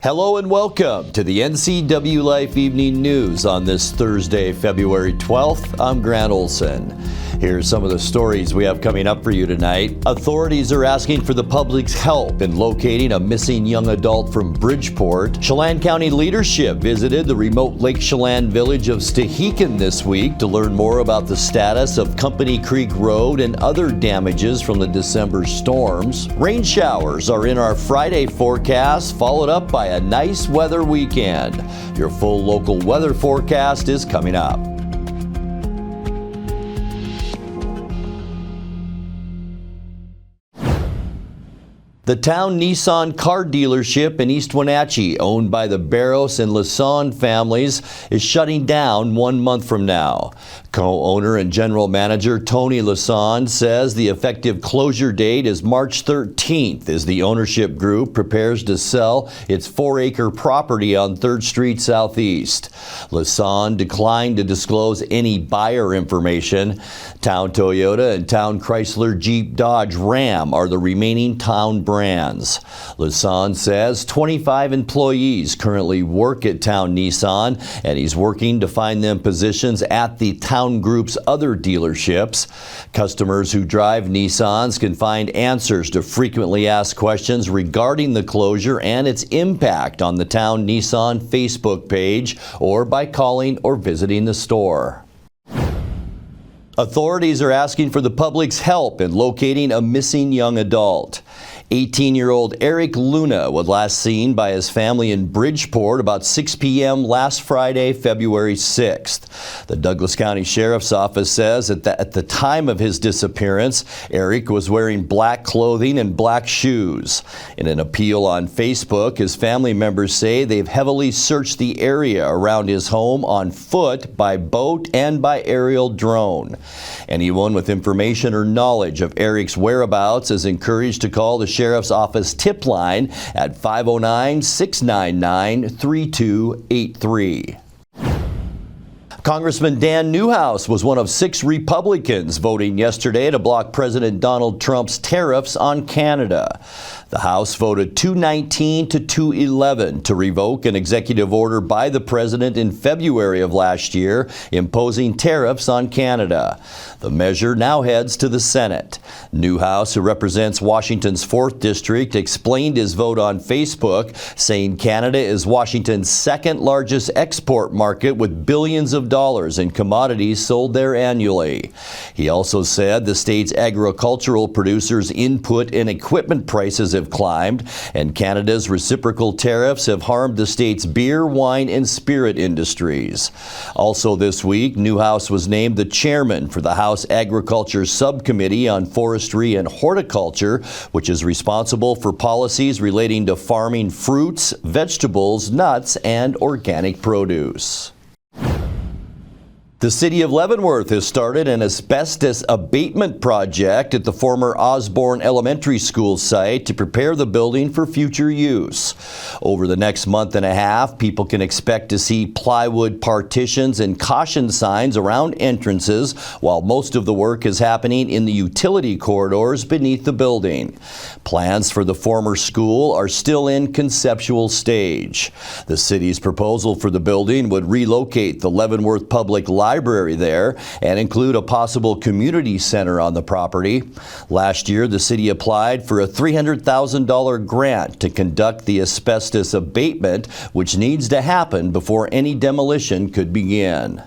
Hello and welcome to the NCWLIFE Evening News on this Thursday, February 12th. I'm Grant Olson. Here's some of the stories we have coming up for you tonight. Authorities are asking for the public's help in locating a missing young adult from Bridgeport. Chelan County leadership visited the remote Lake Chelan village of Stehekin this week to learn more about the status of Company Creek Road and other damages from the December storms. Rain showers are in our Friday forecast, followed up by a nice weather weekend. Your full local weather forecast is coming up. The Town Nissan car dealership in East Wenatchee, owned by the Barros and Lisson families, is shutting down 1 month from now. Co-owner and general manager Tony Lisson says the effective closure date is March 13th as the ownership group prepares to sell its 4-acre property on 3rd Street Southeast. Lisson declined to disclose any buyer information. Town Toyota and Town Chrysler Jeep Dodge Ram are the remaining Town brands. Lisson says 25 employees currently work at Town Nissan, and he's working to find them positions at the Town Group's other dealerships. Customers who drive Nissans can find answers to frequently asked questions regarding the closure and its impact on the Town Nissan Facebook page, or by calling or visiting the store. Authorities are asking for the public's help in locating a missing young adult. 18-year-old Eric Luna was last seen by his family in Bridgeport about 6 p.m. last Friday, February 6th. The Douglas County Sheriff's Office says that at the time of his disappearance, Eric was wearing black clothing and black shoes. In an appeal on Facebook, his family members say they've heavily searched the area around his home on foot, by boat, and by aerial drone. Anyone with information or knowledge of Eric's whereabouts is encouraged to call the Sheriff's Office tip line at 509-699-3283. Congressman Dan Newhouse was one of 6 Republicans voting yesterday to block President Donald Trump's tariffs on Canada. The House voted 219 to 211 to revoke an executive order by the president in February of last year imposing tariffs on Canada. The measure now heads to the Senate. Newhouse, who represents Washington's 4th District, explained his vote on Facebook, saying Canada is Washington's 2nd largest export market with billions of dollars in commodities sold there annually. He also said the state's agricultural producers' input and equipment prices have climbed, and Canada's reciprocal tariffs have harmed the state's beer, wine, and spirit industries. Also this week, Newhouse was named the chairman for the House Agriculture Subcommittee on Forestry and Horticulture, which is responsible for policies relating to farming fruits, vegetables, nuts, and organic produce. The city of Leavenworth has started an asbestos abatement project at the former Osborne Elementary School site to prepare the building for future use. Over the next month and a half, people can expect to see plywood partitions and caution signs around entrances, while most of the work is happening in the utility corridors beneath the building. Plans for the former school are still in conceptual stage. The city's proposal for the building would relocate the Leavenworth Public Library there and include a possible community center on the property. Last year, the city applied for a $300,000 grant to conduct the asbestos abatement, which needs to happen before any demolition could begin.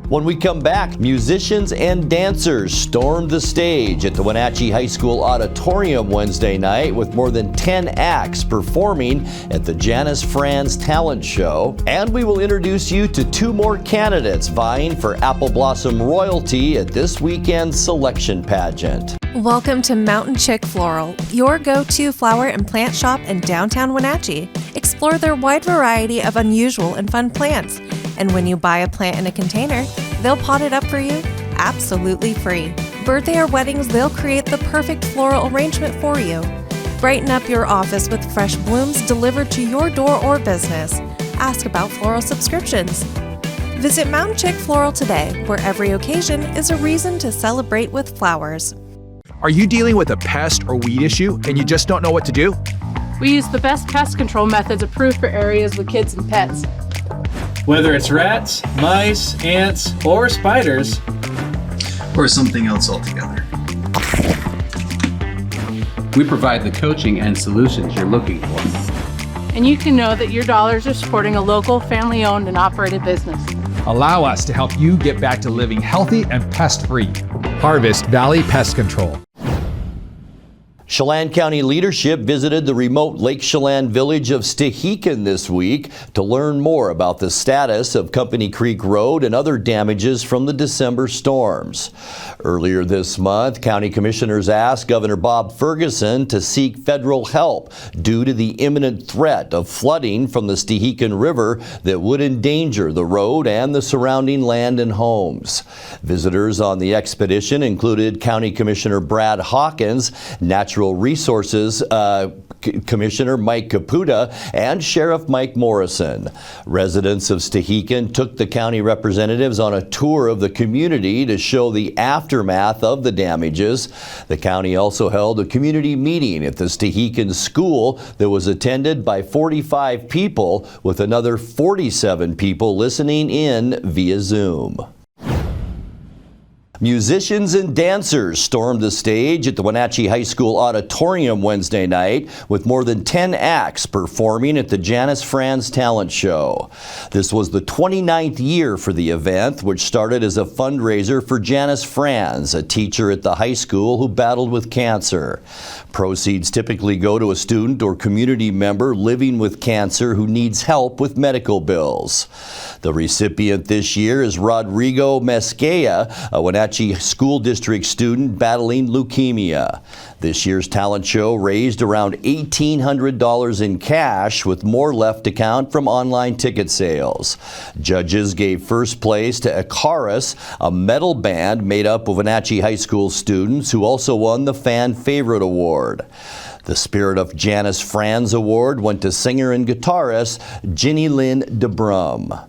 When we come back, musicians and dancers stormed the stage at the Wenatchee High School Auditorium Wednesday night with more than 10 acts performing at the Janice Franz Talent Show. And we will introduce you to 2 more candidates vying for Apple Blossom Royalty at this weekend's selection pageant. Welcome to Mountain Chick Floral, your go-to flower and plant shop in downtown Wenatchee. Explore their wide variety of unusual and fun plants. And when you buy a plant in a container, they'll pot it up for you absolutely free. Birthday or weddings, they'll create the perfect floral arrangement for you. Brighten up your office with fresh blooms delivered to your door or business. Ask about floral subscriptions. Visit Mountain Chick Floral today, where every occasion is a reason to celebrate with flowers. Are you dealing with a pest or weed issue and you just don't know what to do? We use the best pest control methods approved for areas with kids and pets. Whether it's rats, mice, ants, or spiders, or something else altogether. We provide the coaching and solutions you're looking for. And you can know that your dollars are supporting a local, family-owned and operated business. Allow us to help you get back to living healthy and pest-free. Harvest Valley Pest Control. Chelan County leadership visited the remote Lake Chelan village of Stehekin this week to learn more about the status of Company Creek Road and other damages from the December storms. Earlier this month, county commissioners asked Governor Bob Ferguson to seek federal help due to the imminent threat of flooding from the Stehekin River that would endanger the road and the surrounding land and homes. Visitors on the expedition included County Commissioner Brad Hawkins, Natural Resources Commissioner Mike Caputa, and Sheriff Mike Morrison. Residents of Stehekin took the county representatives on a tour of the community to show the aftermath of the damages. The county also held a community meeting at the Stehekin school that was attended by 45 people, with another 47 people listening in via Zoom. Musicians and dancers stormed the stage at the Wenatchee High School Auditorium Wednesday night, with more than 10 acts performing at the Janice Franz Talent Show. This was the 29th year for the event, which started as a fundraiser for Janice Franz, a teacher at the high school who battled with cancer. Proceeds typically go to a student or community member living with cancer who needs help with medical bills. The recipient this year is Rodrigo Mesquea, a Wenatchee School District student battling leukemia. This year's talent show raised around $1,800 in cash, with more left to count from online ticket sales. Judges gave first place to Icarus, a metal band made up of Wenatchee High School students who also won the Fan Favorite Award. The Spirit of Janice Franz Award went to singer and guitarist Ginny Lynn DeBrum.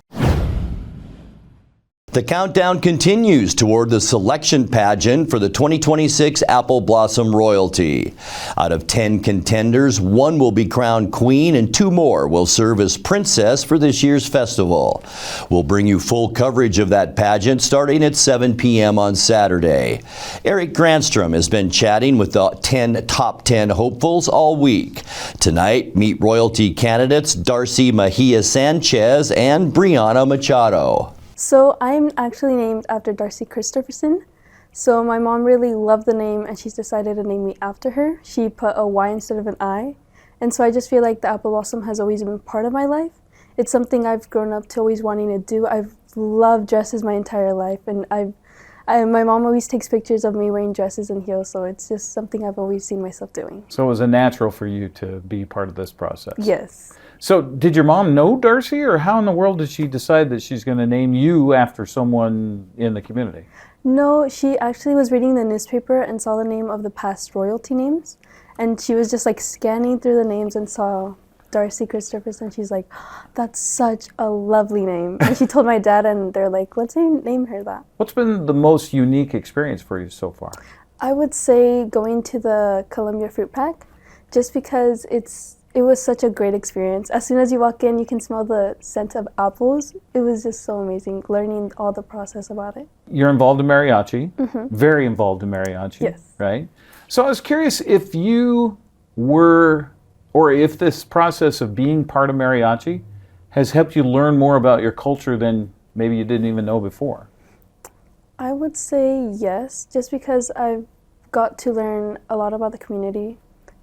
The countdown continues toward the selection pageant for the 2026 Apple Blossom Royalty. Out of 10 contenders, 1 will be crowned queen and 2 more will serve as princess for this year's festival. We'll bring you full coverage of that pageant starting at 7 p.m. on Saturday. Eric Granstrom has been chatting with the top 10 hopefuls all week. Tonight, meet royalty candidates Darcy Mejia Sanchez and Brianna Machado. So I'm actually named after Darcy Christopherson. So my mom really loved the name and she's decided to name me after her. She put a Y instead of an I. And so I just feel like the apple blossom has always been part of my life. It's something I've grown up to always wanting to do. I've loved dresses my entire life, and my mom always takes pictures of me wearing dresses and heels, so it's just something I've always seen myself doing. So it was a natural for you to be part of this process? Yes. So did your mom know Darcy, or how in the world did she decide that she's going to name you after someone in the community? No, she actually was reading the newspaper and saw the name of the past royalty names, and she was just like scanning through the names and saw Darcy Christopherson. She's like, that's such a lovely name. And she told my dad, and they're like, let's name her that. What's been the most unique experience for you so far? I would say going to the Columbia Fruit Pack, just because it was such a great experience. As soon as you walk in, you can smell the scent of apples. It was just so amazing, learning all the process about it. You're involved in mariachi, very involved in mariachi, yes. Right? So I was curious if you were, or if this process of being part of mariachi has helped you learn more about your culture than maybe you didn't even know before. I would say yes, just because I've got to learn a lot about the community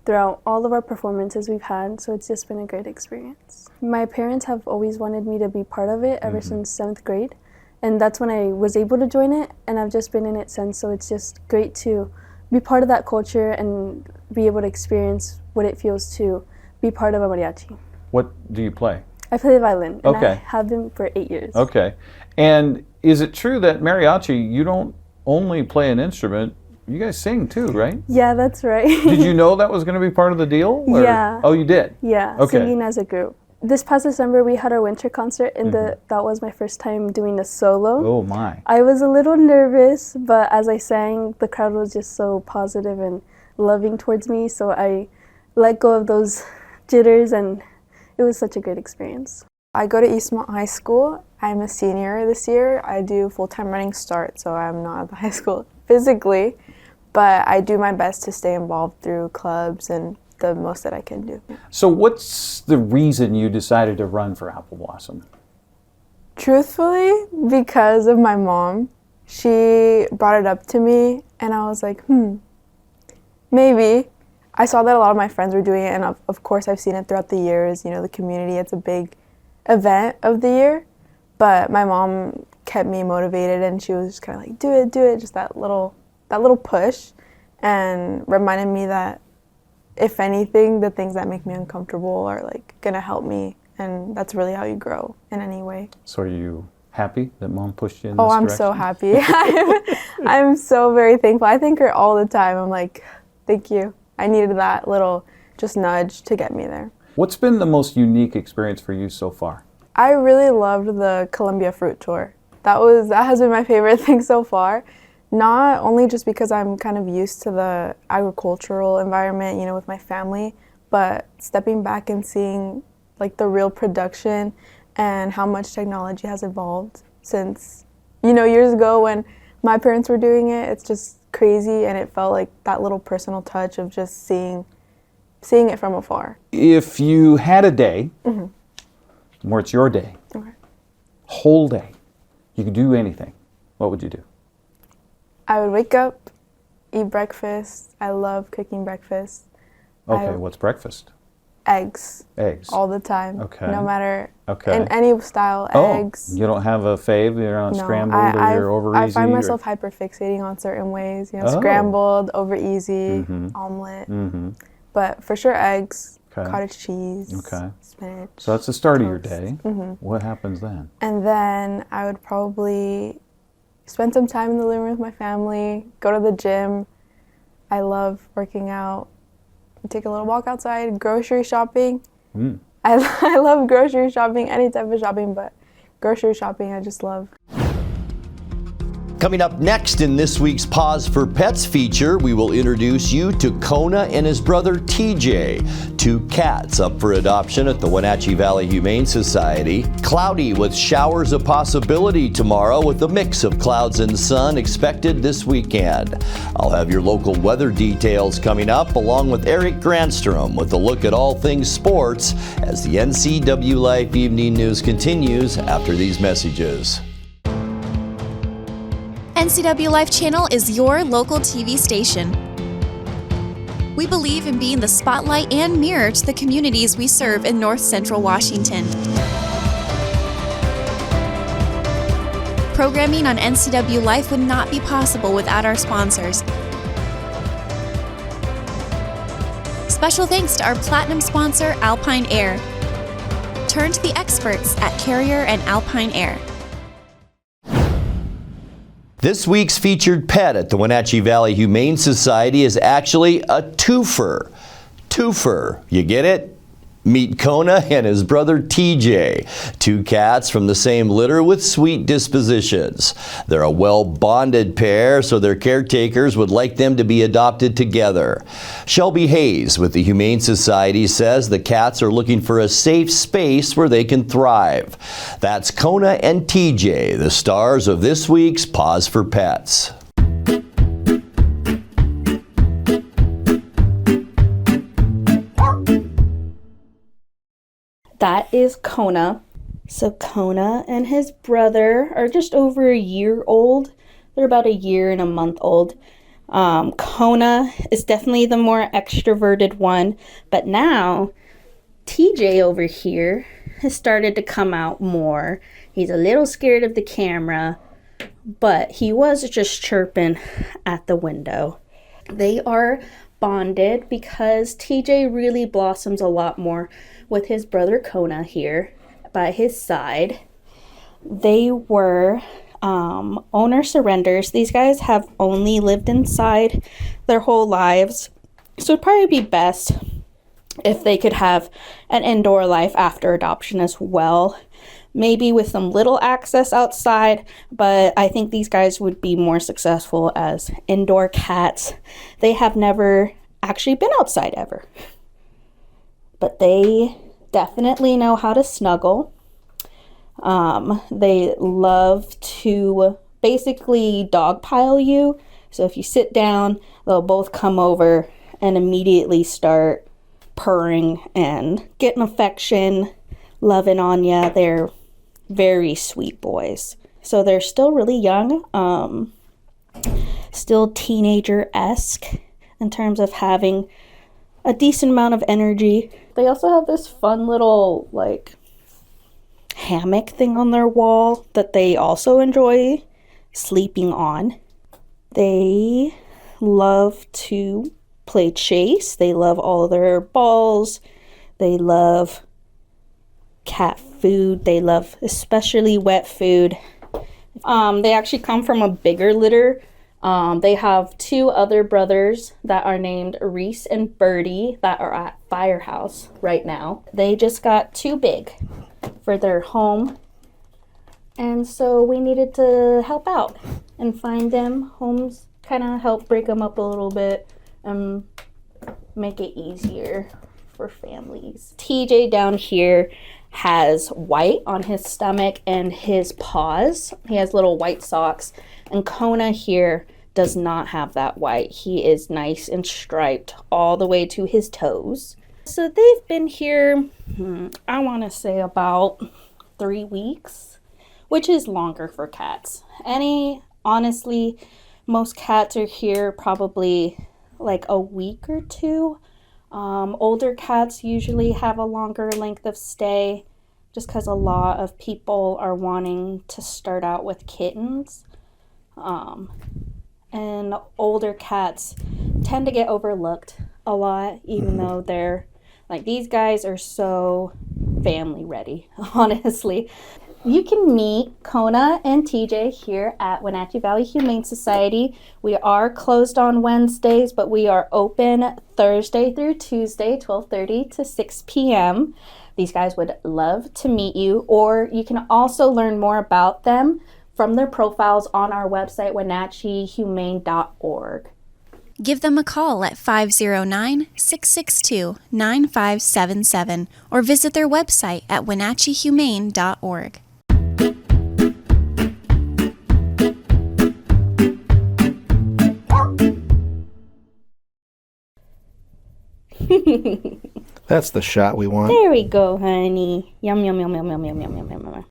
throughout all of our performances we've had, so it's just been a great experience. My parents have always wanted me to be part of it ever since 7th grade, and that's when I was able to join it, and I've just been in it since, so it's just great to be part of that culture and be able to experience what it feels to be part of a mariachi. What do you play? I play the violin, and Okay. I have been for 8 years. Okay. And is it true that mariachi, you don't only play an instrument, you guys sing too, right? Yeah, that's right. Did you know that was going to be part of the deal? Or? Yeah. Oh, you did? Yeah, Okay. singing as a group. This past December, we had our winter concert, and that was my first time doing a solo. Oh, my. I was a little nervous, but as I sang, the crowd was just so positive and loving towards me, so I let go of those jitters, and it was such a great experience. I go to East High School. I'm a senior this year. I do full-time running start, so I'm not at the high school physically, but I do my best to stay involved through clubs and the most that I can do. So what's the reason you decided to run for Apple Blossom? Truthfully, because of my mom. She brought it up to me, and I was like, maybe. I saw that a lot of my friends were doing it, and of course I've seen it throughout the years. You know, the community, it's a big event of the year, but my mom kept me motivated, and she was just kind of like, do it, just that little push, and reminded me that if anything, the things that make me uncomfortable are like gonna help me, and that's really how you grow in any way. So are you happy that Mom pushed you in this direction? I'm so happy. I'm so very thankful. I thank her all the time. I'm like, thank you. I needed that little just nudge to get me there. What's been the most unique experience for you so far? I really loved the Columbia Fruit Tour. That has been my favorite thing so far. Not only just because I'm kind of used to the agricultural environment, you know, with my family, but stepping back and seeing like the real production and how much technology has evolved since, you know, years ago when my parents were doing it. It's just crazy, and it felt like that little personal touch of just seeing it from afar. If you had a day where it's your day, whole day, you could do anything, what would you do? I would wake up, eat breakfast. I love cooking breakfast. Okay, what's breakfast? Eggs. Eggs. All the time. Okay. No matter, in any style, eggs. You don't have a fave? You're not scrambled or you're over easy? I find myself hyper-fixating on certain ways. You know, scrambled, over easy, omelet. But for sure eggs, cottage cheese, spinach. So that's the start of your day. What happens then? And then I would probably spend some time in the living room with my family, go to the gym. I love working out. Take a little walk outside, grocery shopping. I love grocery shopping, any type of shopping, but grocery shopping I just love. Coming up next in this week's Paws for Pets feature, we will introduce you to Kona and his brother TJ, two cats up for adoption at the Wenatchee Valley Humane Society. Cloudy with showers a possibility tomorrow with a mix of clouds and sun expected this weekend. I'll have your local weather details coming up along with Eric Granstrom with a look at all things sports as the NCWLIFE Evening News continues after these messages. NCWLIFE Channel is your local TV station. We believe in being the spotlight and mirror to the communities we serve in North Central Washington. Programming on NCWLIFE would not be possible without our sponsors. Special thanks to our platinum sponsor, Alpine Air. Turn to the experts at Carrier and Alpine Air. This week's featured pet at the Wenatchee Valley Humane Society is actually a twofer. Twofer, you get it? Meet Kona and his brother TJ, two cats from the same litter with sweet dispositions. They're a well-bonded pair, so their caretakers would like them to be adopted together. Shelby Hayes with the Humane Society says the cats are looking for a safe space where they can thrive. That's Kona and TJ, the stars of this week's Paws for Pets. That is Kona. So Kona and his brother are just over a year old. They're about a year and a month old. Kona is definitely the more extroverted one, but now TJ over here has started to come out more. He's a little scared of the camera, but he was just chirping at the window. They are bonded because TJ really blossoms a lot more with his brother Kona here by his side. They were owner surrenders. These guys have only lived inside their whole lives, so it'd probably be best if they could have an indoor life after adoption as well, maybe with some little access outside, but I think these guys would be more successful as indoor cats. They have never actually been outside ever. but they definitely know how to snuggle. They love to basically dogpile you. So if you sit down, they'll both come over and immediately start purring and getting affection, loving on you. They're very sweet boys. So they're still really young, still teenager-esque in terms of having a decent amount of energy. They also have this fun little like hammock thing on their wall that they also enjoy sleeping on. They love to play chase. They love all of their balls. They love cat food. They love especially wet food. They actually come from a bigger litter. They have 2 other brothers that are named Reese and Birdie that are at Firehouse right now. They just got too big for their home, and so we needed to help out and find them homes, kind of help break them up a little bit and make it easier for families. TJ down here has white on his stomach and his paws. He has little white socks. And Kona here does not have that white. He is nice and striped all the way to his toes. So they've been here, I want to say about 3 weeks, which is longer for cats. Honestly, most cats are here probably like a week or 2. Older cats usually have a longer length of stay just because a lot of people are wanting to start out with kittens. And older cats tend to get overlooked a lot, even though they're like, these guys are so family ready, honestly. You can meet Kona and TJ here at Wenatchee Valley Humane Society. We are closed on Wednesdays, but we are open Thursday through Tuesday, 12:30 to 6 p.m. These guys would love to meet you, or you can also learn more about them from their profiles on our website, wenatcheehumane.org. Give them a call at 509-662-9577 or visit their website at wenatcheehumane.org. That's the shot we want. There we go, honey. Yum, yum, yum, yum, yum, yum, yum, yum, yum.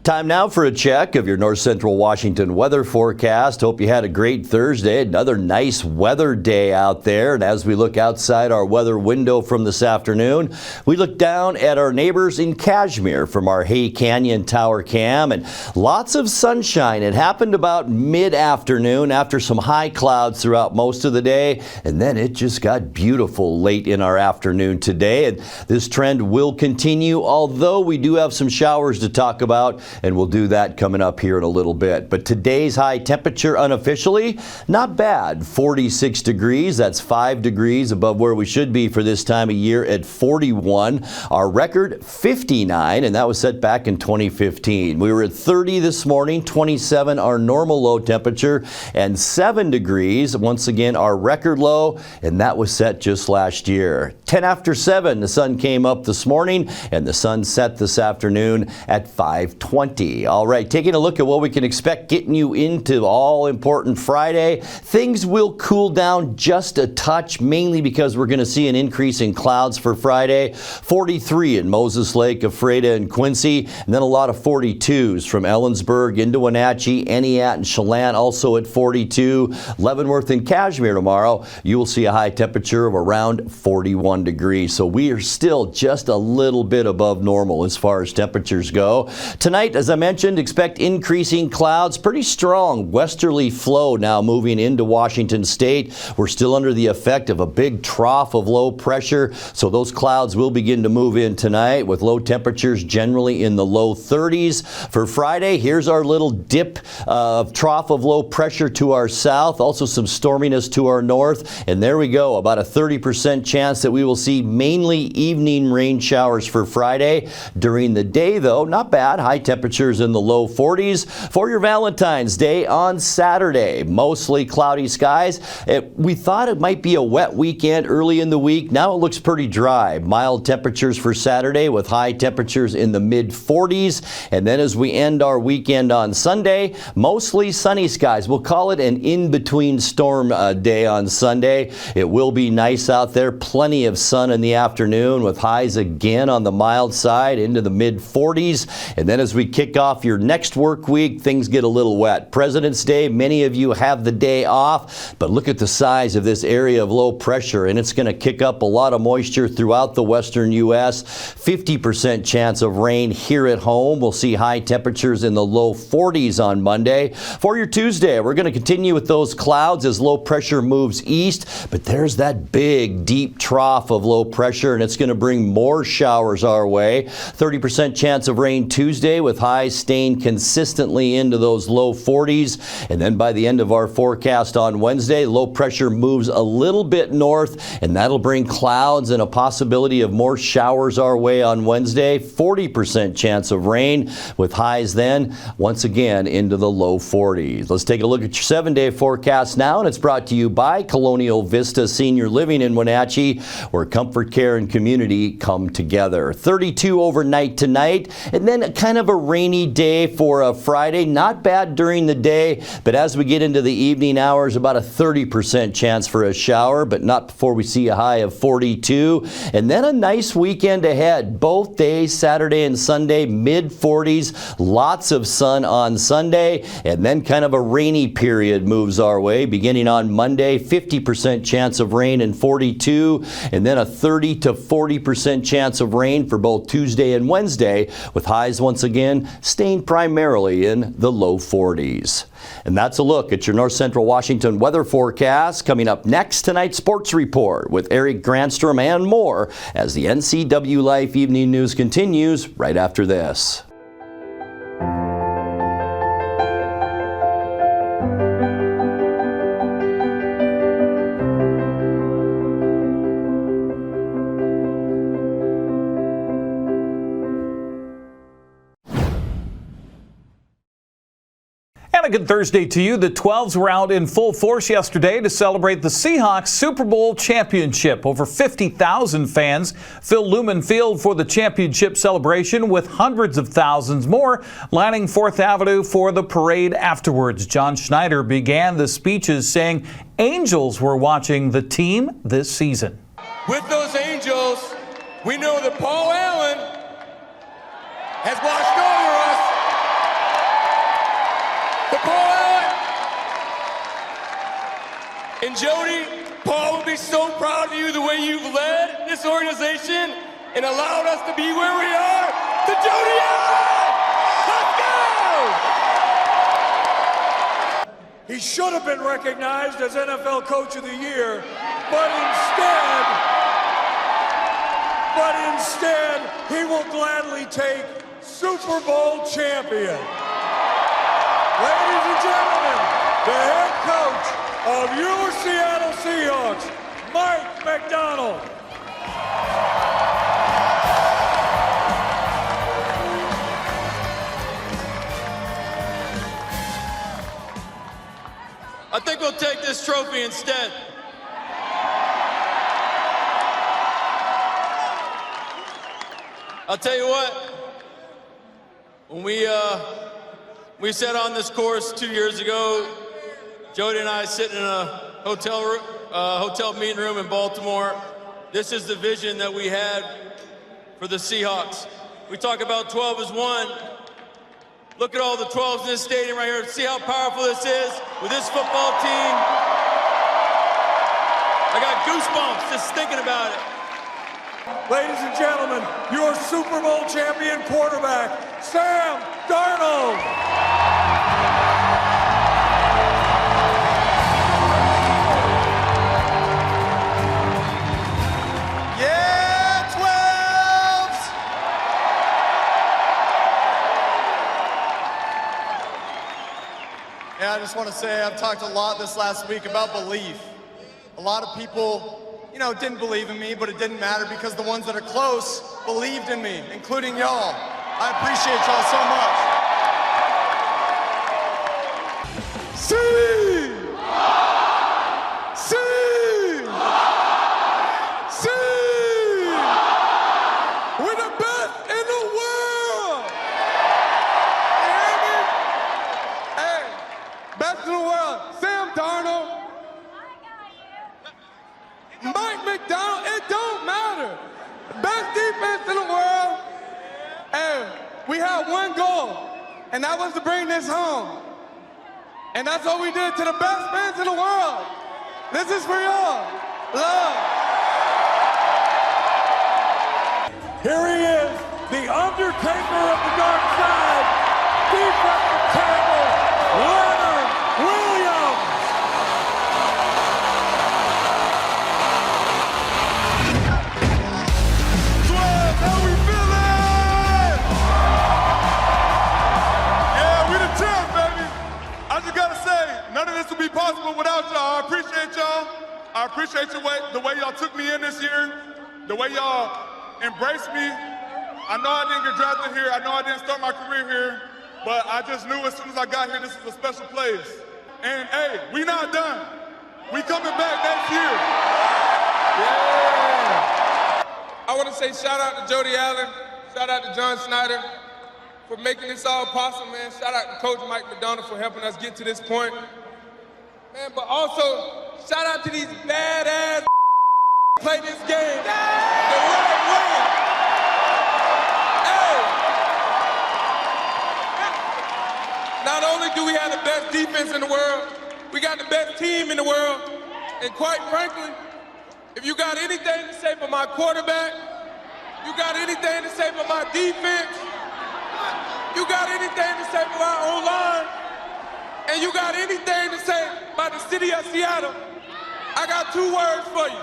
Time now for a check of your North Central Washington weather forecast. Hope you had a great Thursday. Another nice weather day out there. And as we look outside our weather window from this afternoon, we look down at our neighbors in Cashmere from our Hay Canyon Tower Cam, and lots of sunshine. It happened about mid-afternoon after some high clouds throughout most of the day, and then it just got beautiful late in our afternoon today. And this trend will continue, although we do have some showers to talk about, and we'll do that coming up here in a little bit. But today's high temperature unofficially, not bad, 46 degrees. That's 5 degrees above where we should be for this time of year at 41. Our record 59, and that was set back in 2015. We were at 30 this morning, 27 our normal low temperature, and 7 degrees, once again our record low, and that was set just last year. 10 after 7, the sun came up this morning, and the sun set this afternoon at 5:20. All right, taking a look at what we can expect getting you into all-important Friday. Things will cool down just a touch, mainly because we're going to see an increase in clouds for Friday. 43 in Moses Lake, Ephrata, and Quincy, and then a lot of 42s from Ellensburg into Wenatchee, Entiat, and Chelan, also at 42. Leavenworth and Cashmere tomorrow, you will see a high temperature of around 41 degrees. So we are still just a little bit above normal as far as temperatures go. Tonight, as I mentioned, expect increasing clouds, pretty strong westerly flow now moving into Washington State. We're still under the effect of a big trough of low pressure, so those clouds will begin to move in tonight with low temperatures generally in the low 30s. For Friday, here's our little dip of trough of low pressure to our south, also some storminess to our north, and there we go, about a 30% chance that we will see mainly evening rain showers for Friday. During the day, though, not bad, high temperature temperatures in the low 40s. For your Valentine's Day on Saturday, mostly cloudy skies. We thought it might be a wet weekend early in the week. Now it looks pretty dry. Mild temperatures for Saturday with high temperatures in the mid 40s. And then as we end our weekend on Sunday, mostly sunny skies. We'll call it an in-between storm day on Sunday. It will be nice out there. Plenty of sun in the afternoon with highs again on the mild side into the mid 40s. And then as we kick off your next work week, things get a little wet. President's Day, many of you have the day off, but look at the size of this area of low pressure, and it's going to kick up a lot of moisture throughout the western U.S. 50% chance of rain here at home. We'll see high temperatures in the low 40s on Monday. For your Tuesday, we're going to continue with those clouds as low pressure moves east, but there's that big, deep trough of low pressure, and it's going to bring more showers our way. 30% chance of rain Tuesday with highs staying consistently into those low 40s. And then by the end of our forecast on Wednesday, low pressure moves a little bit north, and that'll bring clouds and a possibility of more showers our way on Wednesday. 40% chance of rain with highs then once again into the low 40s. Let's take a look at your 7-day forecast now, and it's brought to you by Colonial Vista Senior Living in Wenatchee, where comfort, care, and community come together. 32 overnight tonight, and then kind of a rainy day for a Friday. Not bad during the day, but as we get into the evening hours, about a 30% chance for a shower, but not before we see a high of 42. And then a nice weekend ahead. Both days, Saturday and Sunday, mid 40s. Lots of sun on Sunday, and then kind of a rainy period moves our way. Beginning on Monday, 50% chance of rain and 42, and then a 30 to 40% chance of rain for both Tuesday and Wednesday, with highs once again staying primarily in the low 40s. And that's a look at your North Central Washington weather forecast. Coming up next, tonight's sports report with Eric Granstrom and more as the NCWLIFE Evening News continues right after this. And a good Thursday to you. The 12s were out in full force yesterday to celebrate the Seahawks Super Bowl championship. Over 50,000 fans filled Lumen Field for the championship celebration, with hundreds of thousands more lining 4th Avenue for the parade afterwards. John Schneider began the speeches saying angels were watching the team this season. With those angels, we know that Paul Allen has watched over us. Paul Allen and Jody, Paul will be so proud of you the way you've led this organization and allowed us to be where we are. To Jody Allen, let's go! He should have been recognized as NFL Coach of the Year, but instead, he will gladly take Super Bowl champion. Ladies and gentlemen, the head coach of your Seattle Seahawks, Mike McDonald. I think we'll take this trophy instead. I'll tell you what, when we set on this course 2 years ago, Jody and I sitting in a hotel meeting room in Baltimore. This is the vision that we had for the Seahawks. We talk about 12 as one. Look at all the 12s in this stadium right here. See how powerful this is with this football team. I got goosebumps just thinking about it. Ladies and gentlemen, your Super Bowl champion quarterback, Sam Darnold. Yeah, 12s! Yeah, I just want to say I've talked a lot this last week about belief. A lot of people, didn't believe in me, but it didn't matter because the ones that are close believed in me, including y'all. I appreciate y'all so much. defense in the world. And we had one goal, and that was to bring this home. And that's what we did to the best fans in the world. This is for y'all. Love. Here he is, the Undertaker of the Dark Side, defensive tackle, Leonard Williams. Swag, how we feeling? Yeah, we the champ, baby. I just gotta say, none of this would be possible without y'all. I appreciate y'all. I appreciate the way y'all took me in this year, the way y'all embraced me. I know I didn't get drafted here. I know I didn't start my career here, but I just knew as soon as I got here, this was a special place. And hey, we not done. We coming back next year. Yeah. I want to say shout out to Jody Allen, shout out to John Snyder for making this all possible, man. Shout out to Coach Mike McDonald for helping us get to this point. Man, but also, shout out to these badass play this game the right way. Hey! Not only do we have the best defense in the world, we got the best team in the world. And quite frankly, if you got anything to say for my quarterback, you got anything to say for my defense, you got anything to say for my O-line, and you got anything to say about the city of Seattle, I got two words for you.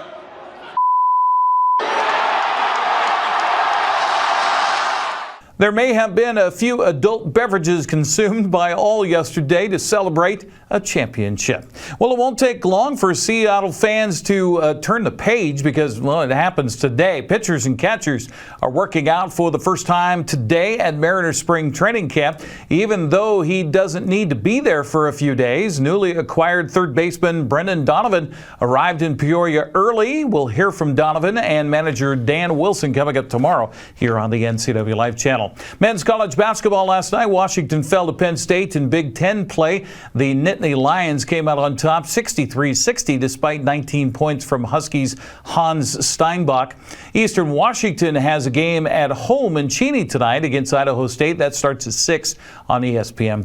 There may have been a few adult beverages consumed by all yesterday to celebrate a championship. Well, it won't take long for Seattle fans to turn the page because, well, it happens today. Pitchers and catchers are working out for the first time today at Mariners Spring Training Camp. Even though he doesn't need to be there for a few days, newly acquired third baseman Brendan Donovan arrived in Peoria early. We'll hear from Donovan and manager Dan Wilson coming up tomorrow here on the NCWLIFE channel. Men's college basketball last night. Washington fell to Penn State in Big Ten play. The Nittany Lions came out on top 63-60 despite 19 points from Huskies' Hans Steinbach. Eastern Washington has a game at home in Cheney tonight against Idaho State. That starts at 6 on ESPN+.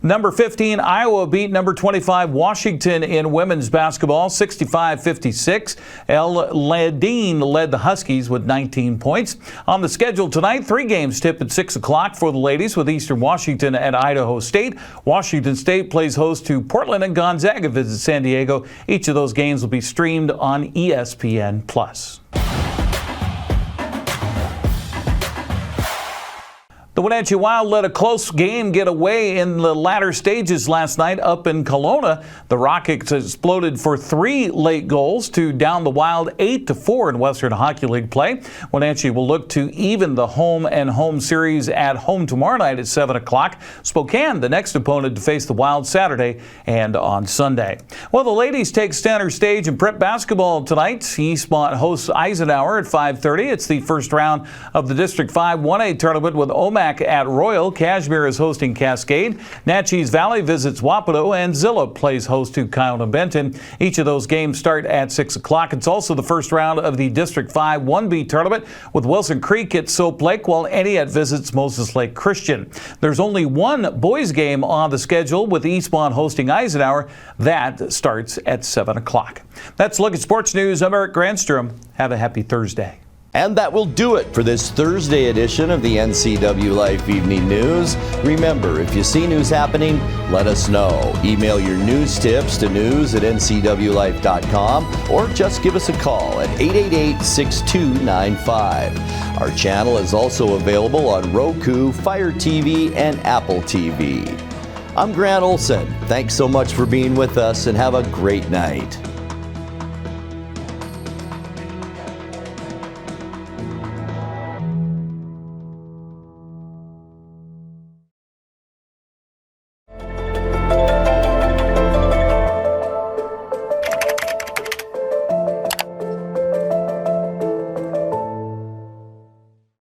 Number 15, Iowa beat number 25, Washington in women's basketball 65-56. El Ledeen led the Huskies with 19 points. On the schedule tonight, 3 games tip at 6 o'clock for the ladies with Eastern Washington at Idaho State. Washington State plays host to Portland and Gonzaga visit San Diego. Each of those games will be streamed on ESPN+. The Wenatchee Wild let a close game get away in the latter stages last night up in Kelowna. The Rockets exploded for 3 late goals to down the Wild 8-4 in Western Hockey League play. Wenatchee will look to even the home series at home tomorrow night at 7 o'clock. Spokane, the next opponent to face the Wild Saturday and on Sunday. Well, the ladies take center stage in prep basketball tonight. Eastmont hosts Eisenhower at 5:30. It's the first round of the District 5 1A tournament with Omac at Royal. Cashmere is hosting Cascade. Natchez Valley visits Wapato, and Zilla plays host to Kiona Benton. Each of those games start at 6 o'clock. It's also the first round of the District 5 1B tournament with Wilson Creek at Soap Lake, while Entiat visits Moses Lake Christian. There's only one boys game on the schedule with Eastmont hosting Eisenhower. That starts at 7 o'clock. That's a look at sports news. I'm Eric Granstrom. Have a happy Thursday. And that will do it for this Thursday edition of the NCWLIFE Evening News. Remember, if you see news happening, let us know. Email your news tips to news@ncwlife.com or just give us a call at 888-6295. Our channel is also available on Roku, Fire TV, and Apple TV. I'm Grant Olson. Thanks so much for being with us and have a great night.